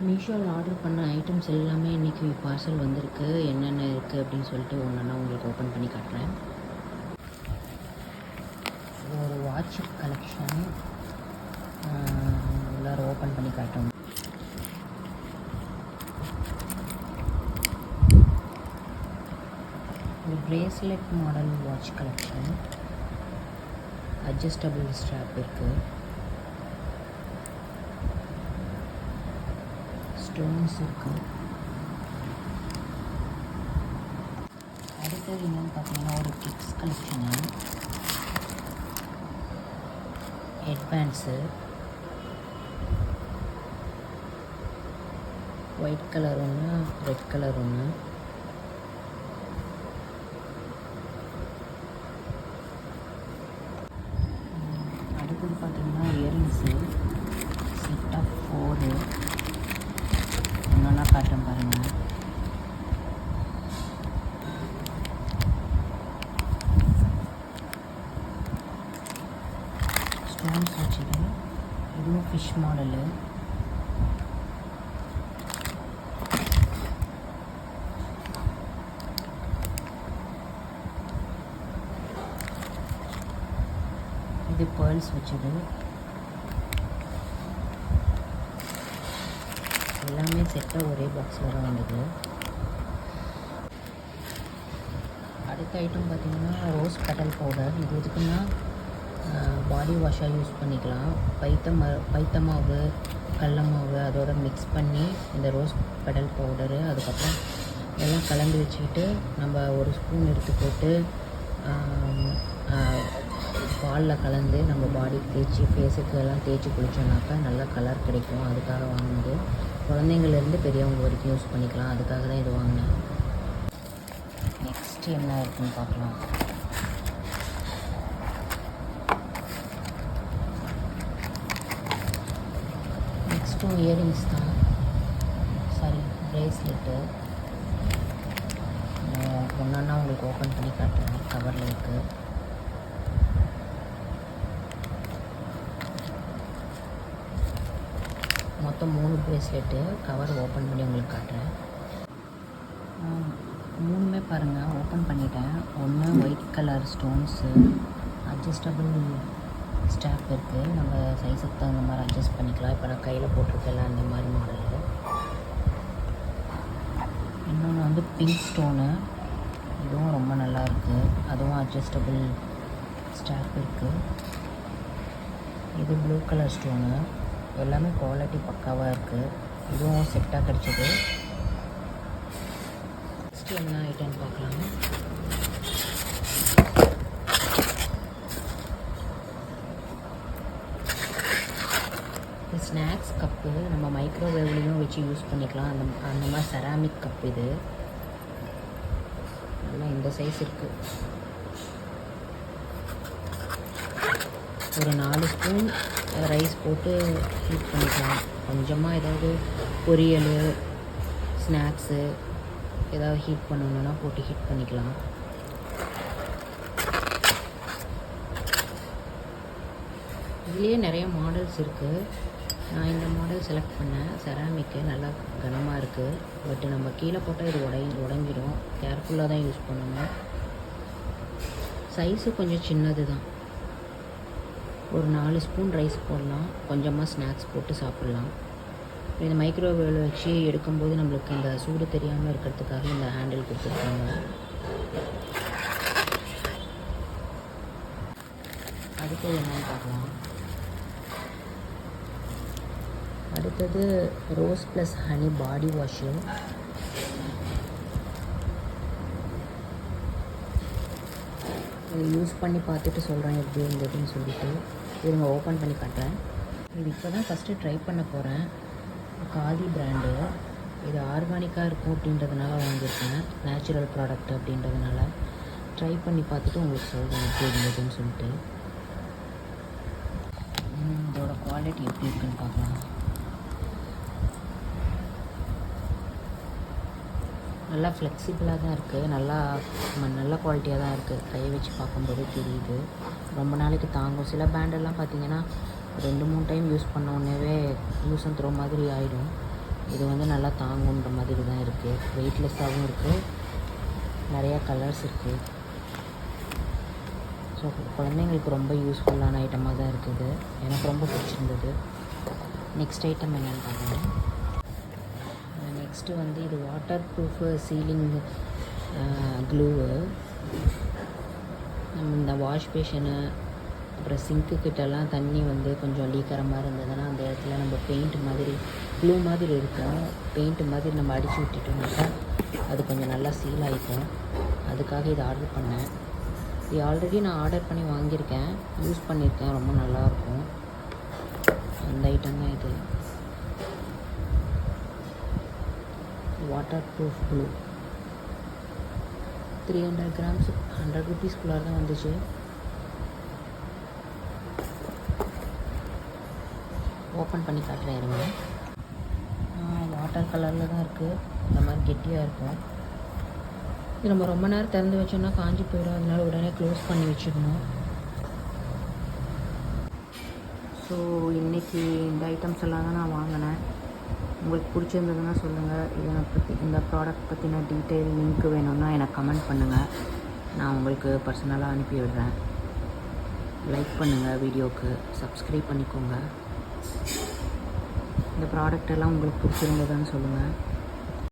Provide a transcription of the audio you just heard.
மீஷோவில் ஆர்டர் பண்ண ஐட்டம்ஸ் எல்லாமே இன்றைக்கி பார்சல் வந்திருக்கு. என்னென்ன இருக்குது அப்படின்னு சொல்லிட்டு ஒன்றா உங்களுக்கு ஓப்பன் பண்ணி காட்டுறேன். இது ஒரு வாட்ச் கலெக்ஷன். உள்ளார ஓப்பன் பண்ணி காட்டுறோம். ஒரு bracelet model watch collection. Adjustable strap இருக்குது. ஸ்டோன்ஸ் இருக்குது. அடுத்தது என்னென்னு பார்த்தீங்கன்னா ஒரு kids collection. Headbands white colour ஒன்று, ரெட் கலர் ஒன்று. அடுத்தது பார்த்தீங்கன்னா இயரிங்ஸு செட் ஆஃப் 4 ஒன்றா காட்டுறேன் பாருங்கள். ஸ்டோன்ஸ் வச்சுது. இதுவும் ஃபிஷ் மாடலு. இது பேர்ல்ஸ் வச்சது. எல்லாமே செட்டாக ஒரே பாக்ஸில் தான் வந்தது. அடுத்த ஐட்டம் பார்த்திங்கன்னா ரோஸ் பெட்டல் பவுடர். இது எதுக்குன்னா பாடி வாஷாக யூஸ் பண்ணிக்கலாம். பைத்த மாவு, கடல மாவு அதோட மிக்ஸ் பண்ணி இந்த ரோஸ் பெடல் பவுடரு, அதுக்கப்புறம் எல்லாம் கலந்து வச்சுக்கிட்டு நம்ம ஒரு ஸ்பூன் எடுத்து போட்டு பாலில் கலந்து நம்ம பாடிக்கு தேய்ச்சி ஃபேஸுக்கு எல்லாம் தேய்ச்சி குளித்தோம்னாக்கா நல்ல கலர் கிடைக்கும். அதுக்காக வாங்கினது. குழந்தைங்கள்லேருந்து பெரியவங்க வரைக்கும் யூஸ் பண்ணிக்கலாம். அதுக்காக தான் இது வாங்கினேன். நெக்ஸ்ட்டு என்ன இருக்குன்னு பார்க்கலாம். நெக்ஸ்ட்டும் இயரிங்ஸ் தான். Sorry, bracelet. ஒன்றா உங்களுக்கு ஓப்பன் பண்ணி காட்டுறேன். கவரில் இருக்குது. மொத்தம் 3 பிரேஸ்லெட்டு. கவர் ஓப்பன் பண்ணி உங்களுக்கு காட்டுறேன். 3மே பாருங்கள் ஓப்பன் பண்ணிட்டேன். ஒன்று white colour stones, adjustable strap இருக்குது. நம்ம சைஸுக்கு தகுந்த மாதிரி அட்ஜஸ்ட் பண்ணிக்கலாம். இப்போ நான் கையில் போட்டிருக்கேன் அந்த மாதிரி மாடலு. இன்னொன்று வந்து பிங்க் ஸ்டோனு. இதுவும் ரொம்ப நல்லா இருக்குது. அதுவும் அட்ஜஸ்டபிள் ஸ்ட்ராப் இருக்குது. இது ப்ளூ கலர் ஸ்டோனு. எல்லாமே குவாலிட்டி பக்காவாக இருக்குது. இதுவும் செட்டாக கிடச்சிது. நெக்ஸ்ட்டு என்ன ஐட்டம்னு பார்க்கலாம். Snacks cup. நம்ம மைக்ரோவேவ்லேயும் வச்சு யூஸ் பண்ணிக்கலாம். அந்த மாதிரி செராமிக் கப் இது. நல்லா இந்த சைஸ் இருக்குது. ஒரு 4 ஸ்பூன் ரைஸ் போட்டு ஹீட் பண்ணிக்கலாம். கொஞ்சமாக ஏதாவது பொரியல், ஸ்நாக்ஸு ஏதாவது ஹீட் பண்ணணுன்னா போட்டு ஹீட் பண்ணிக்கலாம். இதுலேயே நிறைய மாடல்ஸ் இருக்குது. நான் இந்த மாடல் செலக்ட் பண்ணேன். செராமிக்கு நல்லா கனமாக இருக்குது. பட் நம்ம கீழே போட்டால் இது உடஞ்சிடும். கேர்ஃபுல்லாக தான் யூஸ் பண்ணணும். சைஸு கொஞ்சம் சின்னது தான். ஒரு 4 ஸ்பூன் ரைஸ் போடலாம். கொஞ்சமாக ஸ்நாக்ஸ் போட்டு சாப்பிட்லாம். இந்த மைக்ரோவேவில் வச்சு எடுக்கும்போது நம்மளுக்கு இந்த சூடு தெரியாமல் இருக்கிறதுக்காக இந்த ஹேண்டில் கொடுத்துருக்காங்க. அடுத்தது என்னன்னு பார்க்கலாம். அடுத்தது ரோஸ் ப்ளஸ் ஹனி பாடி வாஷு. இது யூஸ் பண்ணி பார்த்துட்டு சொல்கிறேன் எப்படி இருந்ததுன்னு சொல்லிவிட்டு. இருங்க ஓப்பன் பண்ணி காட்டுறேன். இது இப்போ தான் ஃபஸ்ட்டு ட்ரை பண்ண போகிறேன். காதி பிராண்டு. இது ஆர்கானிக்காக இருக்கும் அப்படின்றதுனால வாங்கியிருக்கேன். நேச்சுரல் ப்ராடக்ட் அப்படின்றதுனால ட்ரை பண்ணி பார்த்துட்டு உங்களுக்கு சொல்கிறேன் எப்படி இருந்ததுன்னு சொல்லிட்டு. இதோட குவாலிட்டி எப்படி இருக்குன்னு பார்க்கலாம். நல்லா ஃப்ளெக்சிபிளாக தான் இருக்குது. நல்ல குவாலிட்டியாக தான் இருக்குது. கையை வச்சு பார்க்கும்போது தெரியுது. ரொம்ப நாளைக்கு தாங்கும். சில பேண்டெல்லாம் பார்த்திங்கன்னா 2-3 டைம் யூஸ் பண்ண உடனேவே யூஸ் அண்ட் த்ரோ மாதிரி ஆகிடும். இது வந்து நல்லா தாங்குன்ற மாதிரி தான் இருக்குது. வெயிட்லெஸ்ஸாகவும் இருக்குது, நிறையா கலர்ஸ் இருக்குது. ஸோ குழந்தைங்களுக்கு ரொம்ப யூஸ்ஃபுல்லான ஐட்டமாக தான் இருக்குது. எனக்கு ரொம்ப பிடிச்சிருந்தது. நெக்ஸ்ட் ஐட்டம் என்னென்னு பார்க்கலாம். நெக்ஸ்ட்டு வந்து இது வாட்டர் ப்ரூஃபு சீலிங் க்ளூவு. நம்ம இந்த வாஷ் பேஷனு அப்புறம் சிங்க்கு கிட்டலாம் தண்ணி வந்து கொஞ்சம் லீக்கிற மாதிரி இருந்ததுன்னா அந்த இடத்துல நம்ம பெயிண்ட் மாதிரி க்ளூ மாதிரி இருக்கும், பெயிண்ட் மாதிரி நம்ம அடித்து விட்டுட்டோம்னாக்கா அது கொஞ்சம் நல்லா சீல் ஆகிக்கும். அதுக்காக இதை ஆர்டர் பண்ணேன். இது ஆல்ரெடி நான் ஆர்டர் பண்ணி வாங்கியிருக்கேன், யூஸ் பண்ணியிருக்கேன், ரொம்ப நல்லாயிருக்கும். அந்த ஐட்டம் தான் இது, வாட்டர் ப்ரூஃப் க்ளூ. 300 கிராம்ஸ் 100 ருபீஸ்க்குள்ளார தான் வந்துச்சு. ஓப்பன் பண்ணி காட்டுறேன் இருங்க. வாட்டர் கலரில் தான் இருக்குது, இந்த மாதிரி கெட்டியாக இருக்கும். இது நம்ம ரொம்ப நேரம் திறந்து வச்சோம்னா காஞ்சி போயிடும், அதனால உடனே க்ளோஸ் பண்ணி வச்சிடணும். ஸோ இன்றைக்கி இந்த ஐட்டம்ஸ் எல்லாம் தான் நான் வாங்கினேன். உங்களுக்கு பிடிச்சிருந்ததுன்னா சொல்லுங்கள். இதை பற்றி, இந்த ப்ராடக்ட் பற்றின டீட்டெயில் லிங்க் வேணும்னா எனக்கு கமெண்ட் பண்ணுங்கள், நான் உங்களுக்கு பர்சனலாக அனுப்பி விடுறேன். லைக் பண்ணுங்கள், வீடியோவுக்கு சப்ஸ்கிரைப் பண்ணிக்கோங்க. இந்த ப்ராடக்ட் எல்லாம் உங்களுக்கு பிடிச்சிருந்ததுன்னு சொல்லுங்கள்.